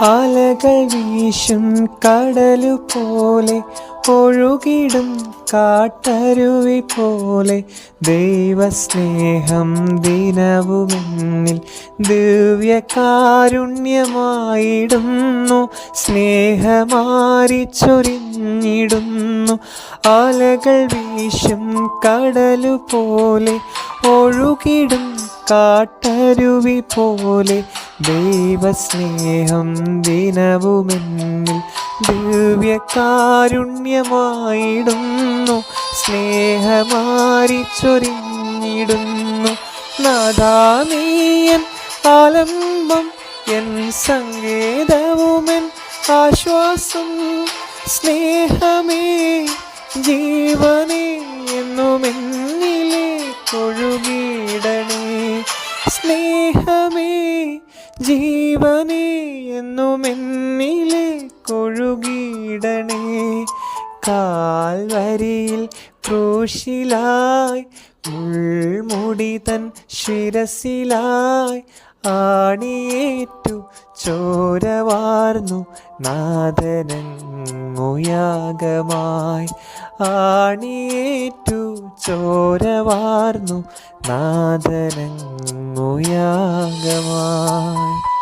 അലകൾ വീശും കടലു പോലെ ഒഴുകിടും കാട്ടരുവി പോലെ ദൈവസ്നേഹം ദിനവുമെന്നിൽ ദിവ്യകാരുണ്യമായിടുന്നു. സ്നേഹമാരി ചൊരിഞ്ഞിടുന്നു. അലകൾ വീശും കടലു പോലെ ഒഴുകിടും കാട്ടരുവി പോലെ ദൈവസ്നേഹം ദിനവുമെന്നിൽ ദിവ്യകാരുണ്യമായിടുന്നു. സ്നേഹമാരി ചൊരിഞ്ഞിടുന്നു. നാദാനീയൻ ആലംബം, എൻ സങ്കേതവുമെൻ ആശ്വാസം. സ്നേഹമേ ജീവനേ എന്നുമെന്നിലെ കൊഴുകിടണേ. സ്നേഹമേ ജീവനേ എന്നുമെന്നിലെ കൊഴുകിടണേ. കാൽവരിയിൽ ക്രൂശിലായി മുൾമുടി തൻ ശിരസിലായി ആണിയേറ്റു ചോരവാർന്നു നാഥനങ്ങുയാഗമായി. ആണിയേറ്റു ചോരവാർന്നു നാഥനങ്ങുയാഗമായി.